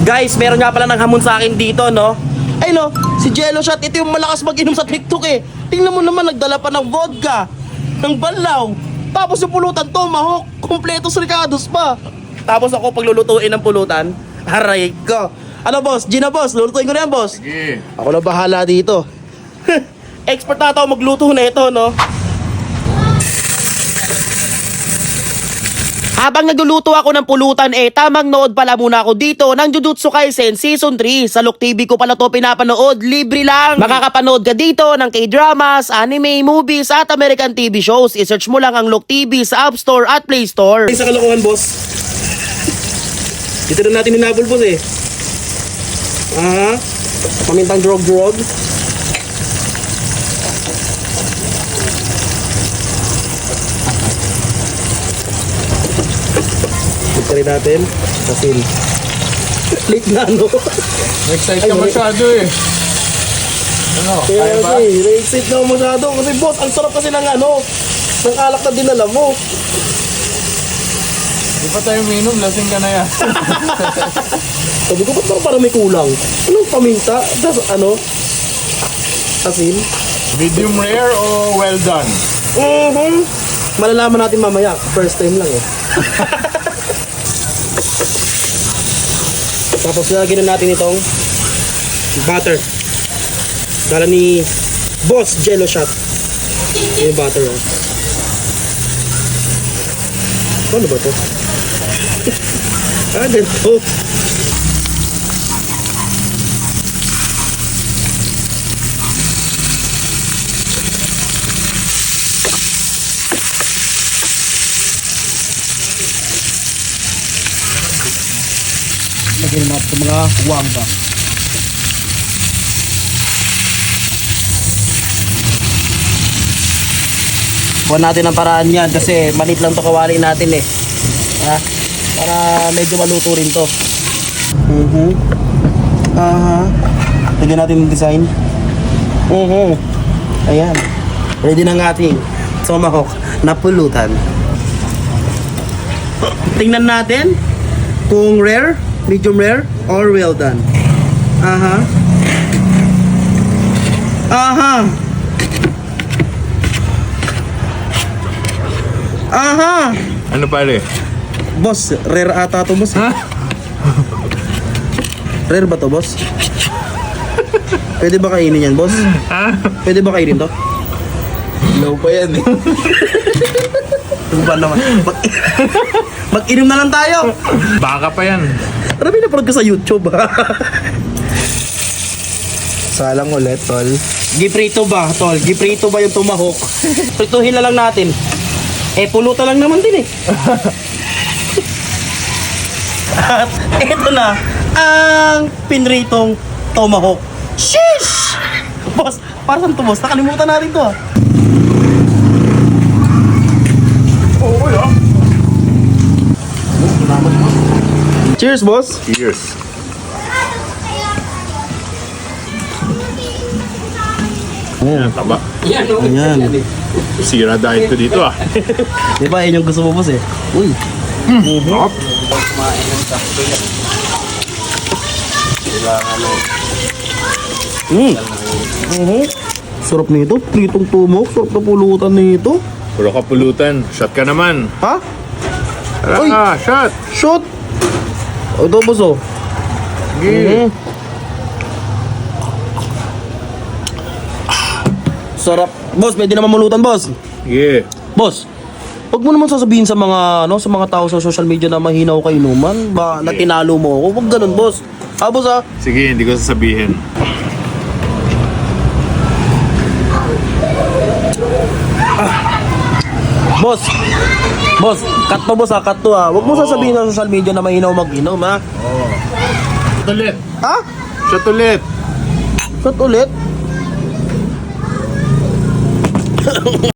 Guys, meron nga pala ng hamon sa akin dito, no? Ay, no, si Jello Shot, ito yung malakas mag-inom sa TikTok eh. Tingnan mo naman, nagdala pa ng vodka, ng banlaw, tapos yung pulutan, tomahawk, kompletos ricados pa. Tapos ako paglulutuin ng pulutan, aray ko. Ano boss, Gina boss, lulutuin ko na yan boss. Sige. Ako na bahala dito. Expert na ako magluto na ito, no? Habang nagluluto ako ng pulutan tamang nood pala muna ako dito ng Jujutsu Kaisen Season 3. Sa Look TV ko pala to pinapanood, libre lang. Makakapanood ka dito ng K-dramas, anime, movies at American TV shows. I-search mo lang ang Look TV sa App Store at Play Store. Sa kalokohan boss. Dito na natin hinabol boss eh. Pamintang drog. Rin natin asin. Late na no. Excited ka masyado eh. Ano? Kaya ba? Na-excite na ako masyado. Kasi boss, ang sarap kasi ng ng alak na dinala mo. Di pa tayo minum, lasing ka na yan. Sabi ko, ba't parang may kulang? Anong paminta? Asin? Medium rare o well done? Malalaman natin mamaya. First time lang eh. Tapos lagyan na natin itong butter. Dala ni Boss Jello Shot. Yung butter oh. Ano ba to? Ganito. Lagyan natin sa mga wangba. Buwan natin ang paraan yan kasi maliit lang to kawali natin eh. Para medyo maluto rin to. Lagyan natin yung design. Ayan. Ready na ng ating tomahawk na pulutan. Tingnan natin kung rare, medium rare, or well done. Ano pare? Boss, rare ata to boss. Rare ba to boss? Pwede ba kainin yan boss? Pwede ba kainin to? Low pa yan eh. Ano ba naman? Mag-inom na lang tayo. Baka pa yan. Ano pinapanood ko sa YouTube ha? Salang ulit, tol. Giprito ba, tol? Giprito ba yung tomahawk? Prituhin na lang natin. Pulutan lang naman din eh. At eto na ang pinritong tomahawk. Sheesh! Boss, para saan to boss? Nakalimutan natin to Cheers, boss. Cheers. Ayan, taba. Ayan. Sira dahil ko dito ah. Di ba, yun yung gusto mo, boss eh. Uy. Sarap. Sarap nito. Pritong tomahawk. Sarap na pulutan nito. Puro kapulutan. Shot ka naman. Ha? Tara Uy. ka, shot. Shoot! Ito, boss oh. Sige. Sarap. Boss, pwede naman mulutan, boss. Sige. Boss, huwag mo naman sasabihin sa mga sa mga tao sa social media na mahinaw ka inuman, ba na tinalo mo ako. Huwag ganun, boss. Boss Sige, hindi ko sasabihin. Boss. Boss, cut to boss cut to Huwag mo sasabihin sa social media na mahinaw mag-inom Shot ulit. Ha? Shot ulit. Shot ulit?